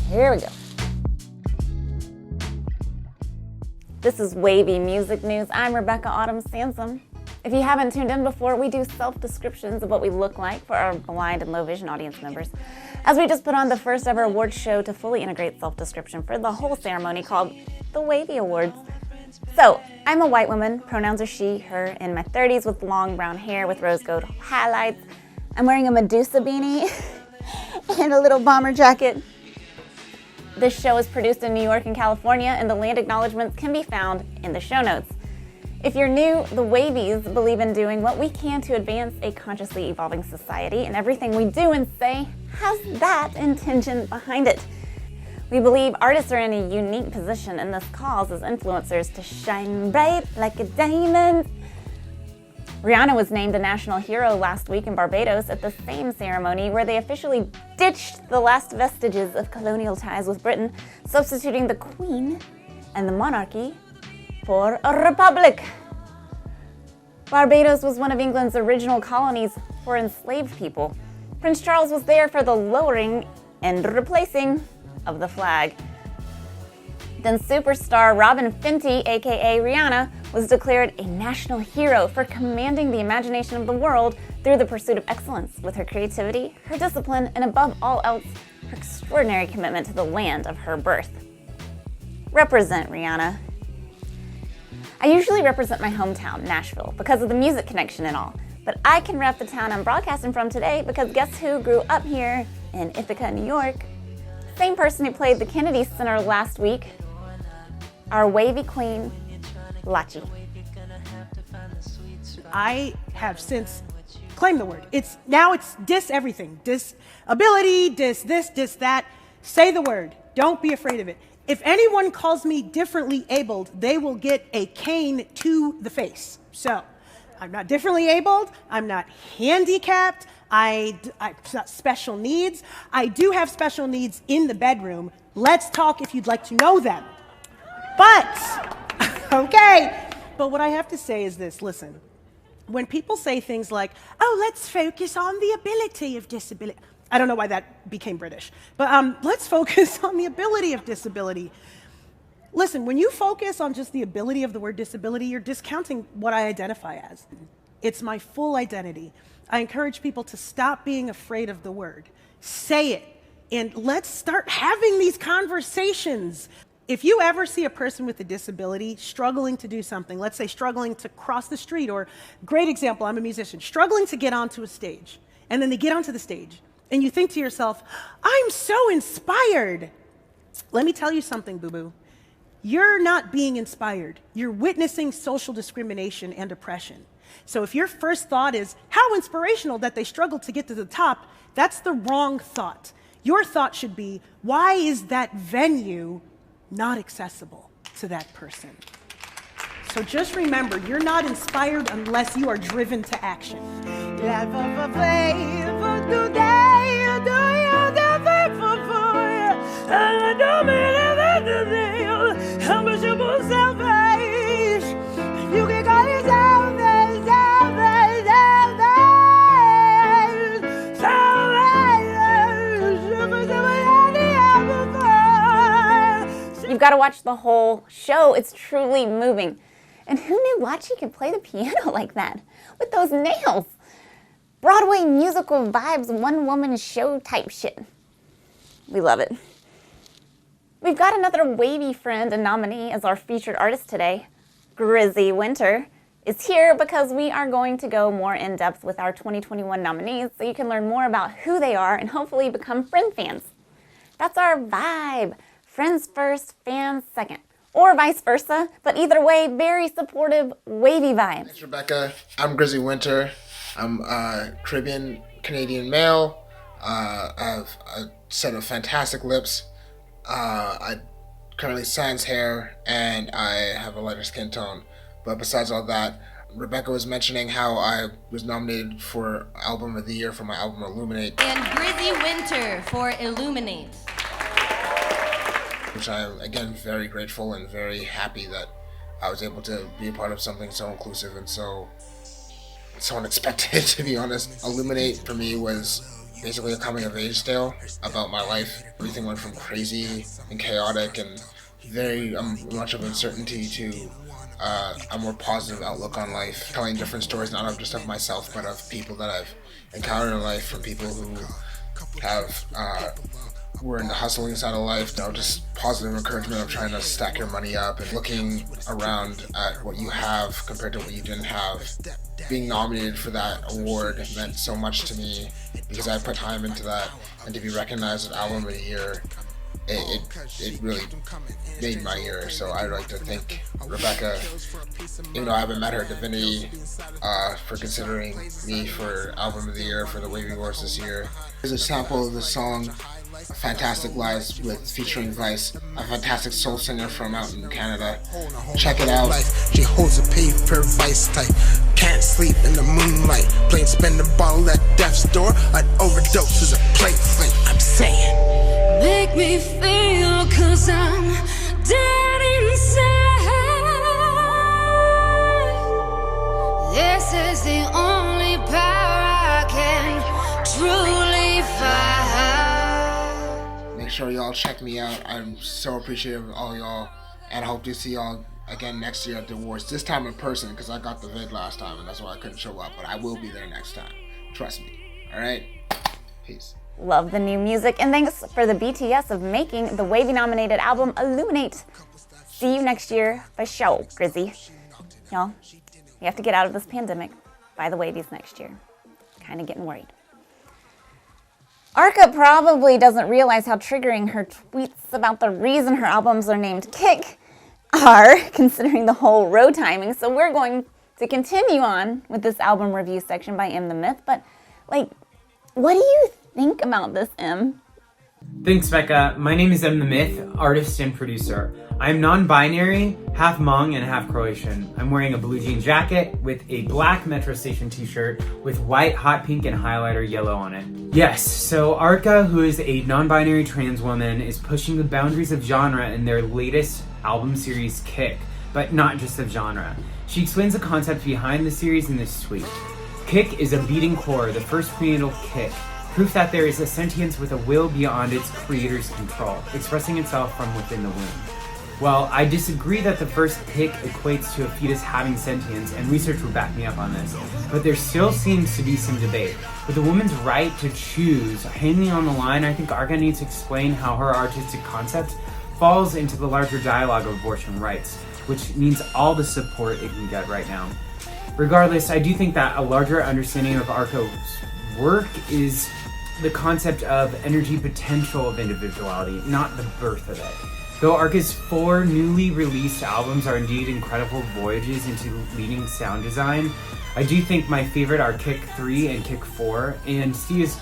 Here we go. This is Wavy Music News. I'm Rebecca Autumn Sansom. If you haven't tuned in before, we do self-descriptions of what we look like for our blind and low vision audience members, as we just put on the first ever awards show to fully integrate self-description for the whole ceremony called the Wavy Awards. So, I'm a white woman, pronouns are she, her, in my 30s with long brown hair with rose gold highlights. I'm wearing a Medusa beanie and a little bomber jacket. This show is produced in New York and California, and the land acknowledgments can be found in the show notes. If you're new, the Wavies believe in doing what we can to advance a consciously evolving society, and everything we do and say has that intention behind it. We believe artists are in a unique position in this cause as influencers to shine bright like a diamond. Rihanna was named a national hero last week in Barbados at the same ceremony where they officially ditched the last vestiges of colonial ties with Britain, substituting the Queen and the monarchy for a republic. Barbados was one of England's original colonies for enslaved people. Prince Charles was there for the lowering and replacing of the flag. Then superstar Robin Fenty, aka Rihanna, was declared a national hero for commanding the imagination of the world through the pursuit of excellence with her creativity, her discipline, and above all else, her extraordinary commitment to the land of her birth. Represent, Rihanna. I usually represent my hometown, Nashville, because of the music connection and all, but I can rep the town I'm broadcasting from today because guess who grew up here in Ithaca, New York? Same person who played the Kennedy Center last week, our wavy queen, Lachi. I have since claimed the word. It's dis everything. Disability, dis this, dis that. Say the word. Don't be afraid of it. If anyone calls me differently abled, they will get a cane to the face. So, I'm not differently abled. I'm not handicapped. I'm not special needs. I do have special needs in the bedroom. Let's talk if you'd like to know them. But, okay. But what I have to say is this, listen. When people say things like, oh, let's focus on the ability of disability. I don't know why that became British, but let's focus on the ability of disability. Listen, when you focus on just the ability of the word disability, you're discounting what I identify as. It's my full identity. I encourage people to stop being afraid of the word. Say it, and let's start having these conversations. If you ever see a person with a disability struggling to do something, let's say struggling to cross the street, or great example, I'm a musician, struggling to get onto a stage, and then they get onto the stage, and you think to yourself, I'm so inspired. Let me tell you something, boo-boo. You're not being inspired. You're witnessing social discrimination and oppression. So if your first thought is, how inspirational that they struggled to get to the top, that's the wrong thought. Your thought should be, why is that venue not accessible to that person? So just remember, you're not inspired unless you are driven to action. You've got to watch the whole show. It's truly moving. And who knew Lachi could play the piano like that? With those nails. Broadway musical vibes, one-woman show type shit. We love it. We've got another wavy friend and nominee as our featured artist today. Grizzy Wynter is here because we are going to go more in depth with our 2021 nominees so you can learn more about who they are and hopefully become friend fans. That's our vibe. Friends first, fans second. Or vice versa, but either way, very supportive, wavy vibes. Thanks, Rebecca. I'm Grizzy Wynter. I'm a Caribbean Canadian male. I have a set of fantastic lips. I currently sans hair, and I have a lighter skin tone. But besides all that, Rebecca was mentioning how I was nominated for Album of the Year for my album Illuminate. And Grizzy Wynter for Illuminate. Which I'm, again, very grateful and very happy that I was able to be a part of something so inclusive and so unexpected, to be honest. Illuminate, for me, was basically a coming of age tale about my life. Everything went from crazy and chaotic and very much of uncertainty to a more positive outlook on life, telling different stories not of just of myself but of people that I've encountered in life, from people who have were in the hustling side of life, just positive encouragement of trying to stack your money up and looking around at what you have compared to what you didn't have. Being nominated for that award meant so much to me because I put time into that, and to be recognized as Album of the Year, it really made my year. So I'd like to thank Rebecca, even though I haven't met her, Divinity, for considering me for Album of the Year for the Wavy Awards this year. Here's a sample of the song Fantastic Lies featuring Vice, a fantastic soul singer from out in Canada. Check it out. She holds a paper vice type, can't sleep in the moonlight, plain spend a bottle at death's door, an overdose is a plate fight. I'm saying, make me feel, cause I'm dead inside. This is the only power I can truly find. Make sure y'all check me out. I'm so appreciative of all y'all, and I hope to see y'all again next year at the awards. This time in person, because I got the vid last time and that's why I couldn't show up, but I will be there next time. Trust me. Alright? Peace. Love the new music, and thanks for the BTS of making the Wavy nominated album Illuminate. See you next year by show, Grizzy. Y'all, you have to get out of this pandemic. Buy the Wavies next year. Kind of getting worried. ARCA probably doesn't realize how triggering her tweets about the reason her albums are named Kick are, considering the whole road timing. So we're going to continue on with this album review section by M the Myth. But, like, what do you think about this, M? Thanks, Micah. My name is M the Myth, artist and producer. I'm non-binary, half Hmong and half Croatian. I'm wearing a blue jean jacket with a black Metro Station t-shirt with white, hot pink, and highlighter yellow on it. Yes, so ARCA, who is a non-binary trans woman, is pushing the boundaries of genre in their latest album series, Kick, but not just of genre. She explains the concept behind the series in this tweet. Kick is a beating core, the first prenatal kick, proof that there is a sentience with a will beyond its creator's control, expressing itself from within the womb. Well, I disagree that the first kick equates to a fetus having sentience, and research would back me up on this, but there still seems to be some debate. With a woman's right to choose hanging on the line, I think ARCA needs to explain how her artistic concept falls into the larger dialogue of abortion rights, which needs all the support it can get right now. Regardless, I do think that a larger understanding of ARCA's work is the concept of energy potential of individuality, not the birth of it. Though ARCA's 4 newly released albums are indeed incredible voyages into leading sound design, I do think my favorite are Kick 3 and Kick 4, and Stia's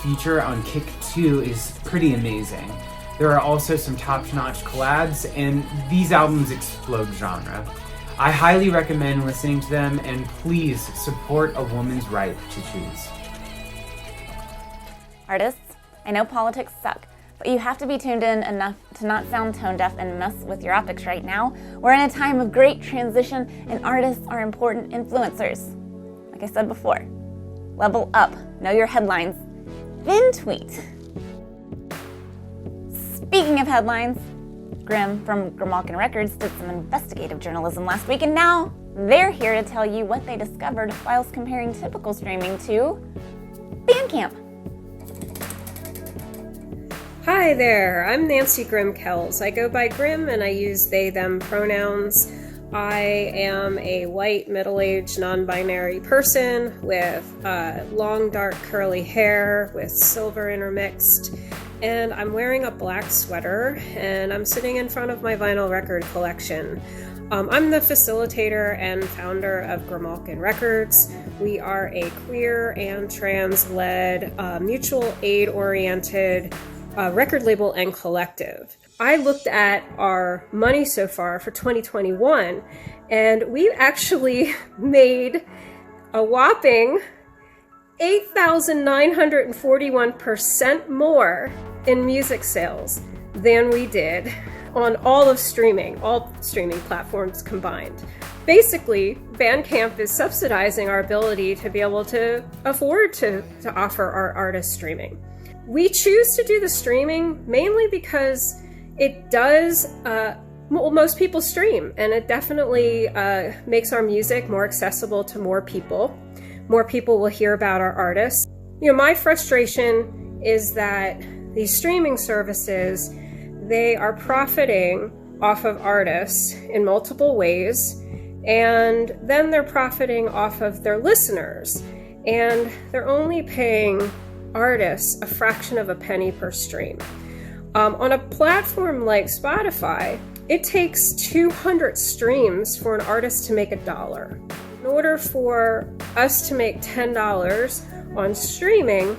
feature on Kick 2 is pretty amazing. There are also some top-notch collabs, and these albums explode genre. I highly recommend listening to them, and please support a woman's right to choose. Artists, I know politics suck, but you have to be tuned in enough to not sound tone deaf and mess with your optics right now. We're in a time of great transition, and artists are important influencers. Like I said before, level up, know your headlines, then tweet. Speaking of headlines, Grimm from Grimalkin Records did some investigative journalism last week, and now they're here to tell you what they discovered whilst comparing typical streaming to Bandcamp. Hi there, I'm Nancy Grimm-Kells. I go by Grimm and I use they, them pronouns. I am a white, middle-aged, non-binary person with long, dark, curly hair with silver intermixed. And I'm wearing a black sweater and I'm sitting in front of my vinyl record collection. I'm the facilitator and founder of Grimalkin Records. We are a queer and trans-led, mutual aid-oriented record label and collective. I looked at our money so far for 2021, and we actually made a whopping 8,941% more in music sales than we did on all streaming platforms combined. basically, Bandcamp is subsidizing our ability to be able to afford to offer our artists streaming. We choose to do the streaming mainly because it does, most people stream, and it definitely makes our music more accessible to more people. More people will hear about our artists. My frustration is that these streaming services, they are profiting off of artists in multiple ways, and then they're profiting off of their listeners, and they're only paying artists a fraction of a penny per stream. On a platform like Spotify, it takes 200 streams for an artist to make $1. In order for us to make $10 on streaming,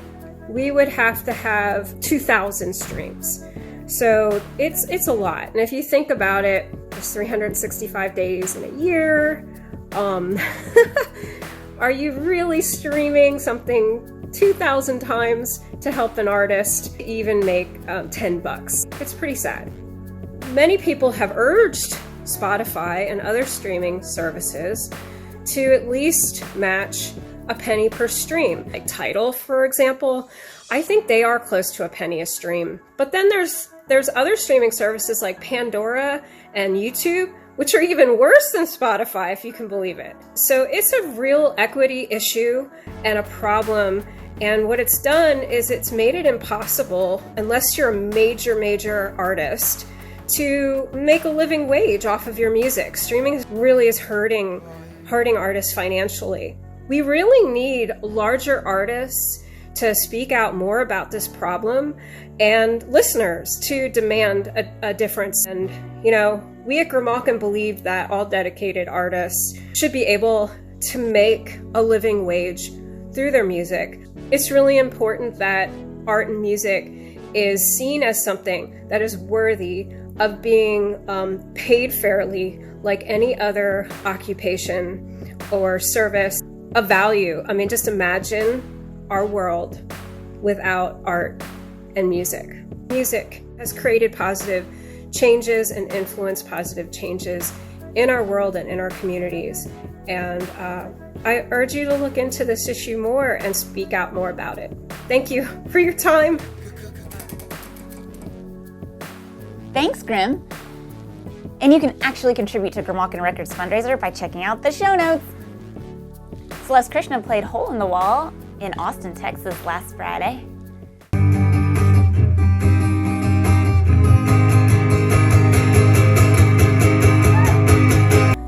we would have to have 2,000 streams. So it's a lot. And if you think about it, there's 365 days in a year. Are you really streaming something 2,000 times to help an artist even make $10? It's pretty sad. Many people have urged Spotify and other streaming services to at least match a penny per stream. Like Tidal, for example, I think they are close to a penny a stream. But then there's other streaming services like Pandora and YouTube, which are even worse than Spotify, if you can believe it. So it's a real equity issue and a problem. And what it's done is it's made it impossible, unless you're a major artist, to make a living wage off of your music. Streaming really is hurting artists financially. We really need larger artists to speak out more about this problem, and listeners to demand a difference. And, we at Grimalkin believe that all dedicated artists should be able to make a living wage through their music. It's really important that art and music is seen as something that is worthy of being paid fairly, like any other occupation or service of value. I mean, just imagine our world without art and music. Music has created positive changes and influenced positive changes in our world and in our communities. And I urge you to look into this issue more and speak out more about it. Thank you for your time. Thanks, Grim. And you can actually contribute to Grimalkin Records fundraiser by checking out the show notes. Celeste Krishna played Hole in the Wall in Austin, Texas last Friday.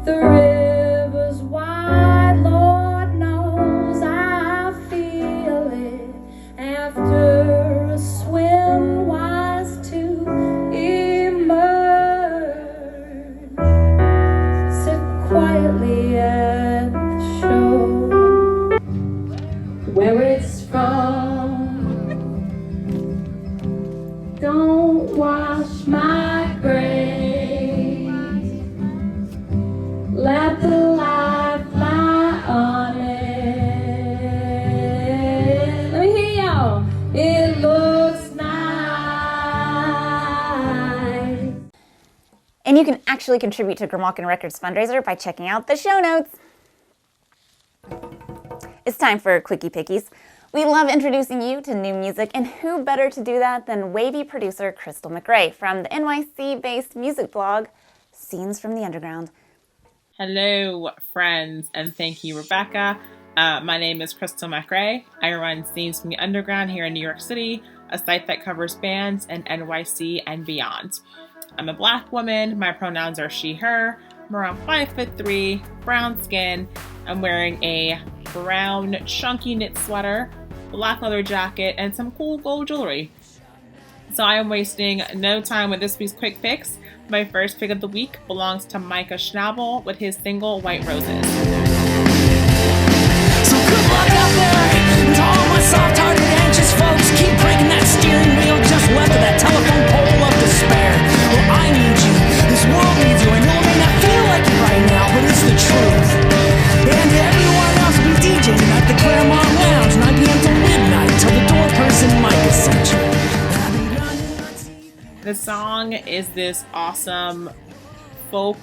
The river's wide, Lord knows I feel it. After a swim wise to emerge, sit quietly at the shore where it's from. Don't wash my grave, let the light fly on it. Let me hear y'all. It looks nice. And you can actually contribute to Grimalkin Records fundraiser by checking out the show notes. It's time for Quickie Pickies. We love introducing you to new music, and who better to do that than Wavy producer Krystal McRae from the NYC-based music blog Scenes from the Underground. Hello, friends, and thank you, Rebecca. My name is Krystal McRae. I run Scenes from the Underground here in New York City, a site that covers bands in NYC and beyond. I'm a Black woman. My pronouns are she, her. I'm around 5'3", brown skin. I'm wearing a brown chunky knit sweater, black leather jacket, and some cool gold jewelry. So I am wasting no time with this week's quick picks. My first pick of the week belongs to Micah Schnabel with his single White Roses. So good luck out there to all my soft-hearted, anxious folks. Keep breaking that steering wheel just left of that telephone pole of despair. Well, I need you. This world needs you. I know it may not feel like it right now, but it's the truth. And everyone else be DJing at the Claremont Lounge, 9 p.m. till midnight, till the door person Micah sent you. The song is this awesome folk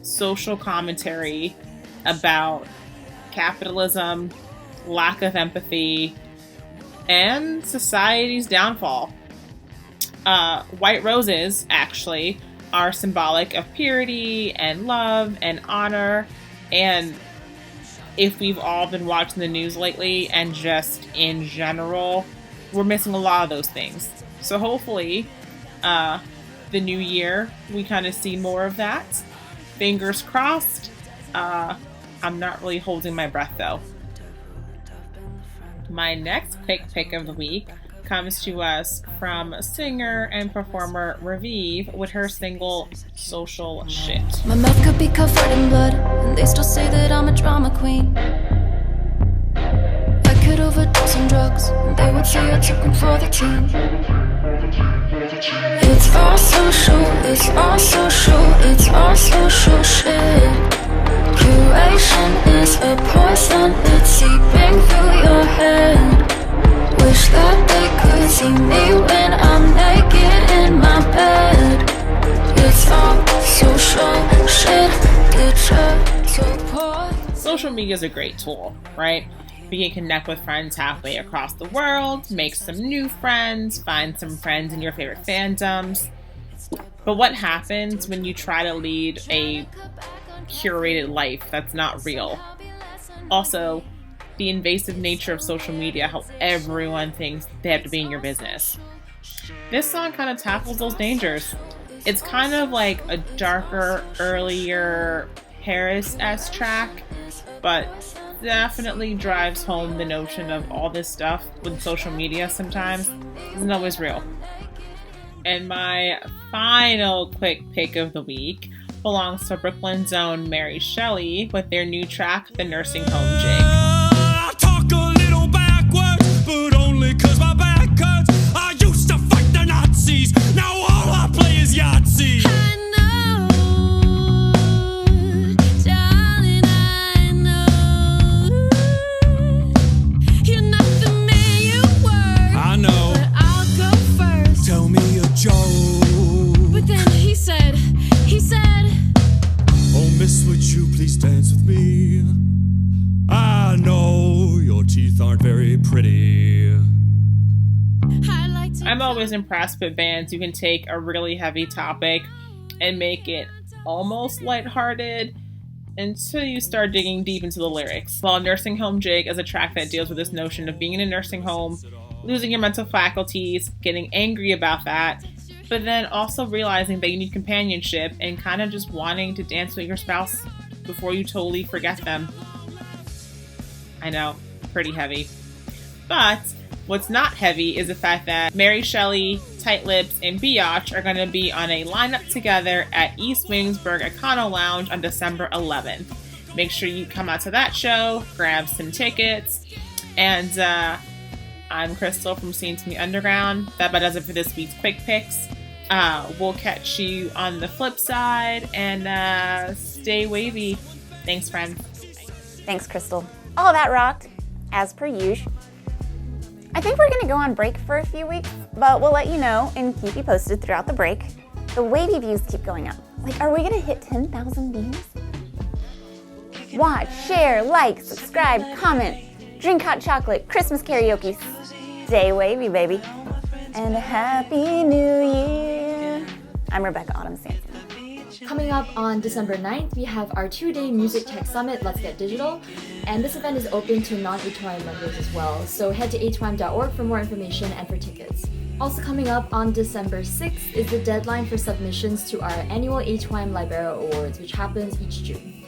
social commentary about capitalism, lack of empathy, and society's downfall. White roses, actually, are symbolic of purity and love and honor. And if we've all been watching the news lately and just in general, we're missing a lot of those things. So hopefully, the new year, we kind of see more of that. Fingers crossed. I'm not really holding my breath though. My next quick pick of the week comes to us from singer and performer Ravive with her single Social Shit. My mouth could be covered in blood, and they still say that I'm a drama queen. I could overdose on drugs, and they would say I took one for the team. It's all social, it's all social, it's all social shit. Curation is a poison, it's seeping through your head. Wish that they could see me when I'm naked in my bed. It's all social shit, get your support. Social media is a great tool, right? We can connect with friends halfway across the world, make some new friends, find some friends in your favorite fandoms. But what happens when you try to lead a curated life that's not real? Also, the invasive nature of social media, how everyone thinks they have to be in your business. This song kind of tackles those dangers. It's kind of like a darker, earlier Paris-esque track, but definitely drives home the notion of all this stuff with social media sometimes isn't always real. And my final quick pick of the week belongs to Brooklyn's own Mary Shelley with their new track, The Nursing Home Jig. I talk a little backwards, but only 'cause my back hurts. I used to fight the Nazis, now all I play is Yahtzee. I know, darling, I know. You're not the man you were. I know. But I'll go first. Tell me a joke. But then he said, oh, miss, would you please dance with me? I know your teeth aren't very pretty. I'm always impressed with bands who can take a really heavy topic and make it almost lighthearted until you start digging deep into the lyrics. While Nursing Home Jig is a track that deals with this notion of being in a nursing home, losing your mental faculties, getting angry about that, but then also realizing that you need companionship and kind of just wanting to dance with your spouse before you totally forget them. I know, pretty heavy. But what's not heavy is the fact that Mary Shelley, Tight Lips, and Biatch are going to be on a lineup together at East Williamsburg Econo Lounge on December 11th. Make sure you come out to that show, grab some tickets, and I'm Krystal from Scenes from the Underground. That about does it for this week's Quick Picks. We'll catch you on the flip side, and stay wavy. Thanks, friends. Thanks, Krystal. All that rocked, as per usual. I think we're gonna go on break for a few weeks, but we'll let you know and keep you posted throughout the break. The Wavy views keep going up. Like, are we gonna hit 10,000 views? Watch, share, like, subscribe, comment, drink hot chocolate, Christmas karaoke. Stay wavy, baby. And a happy new year. I'm Rebecca Autumn Sanson. Coming up on December 9th, we have our 2-day Music Tech Summit, Let's Get Digital. And this event is open to non-HYM members as well, so head to hym.org for more information and for tickets. Also coming up on December 6th is the deadline for submissions to our annual HYM Libera Awards, which happens each June.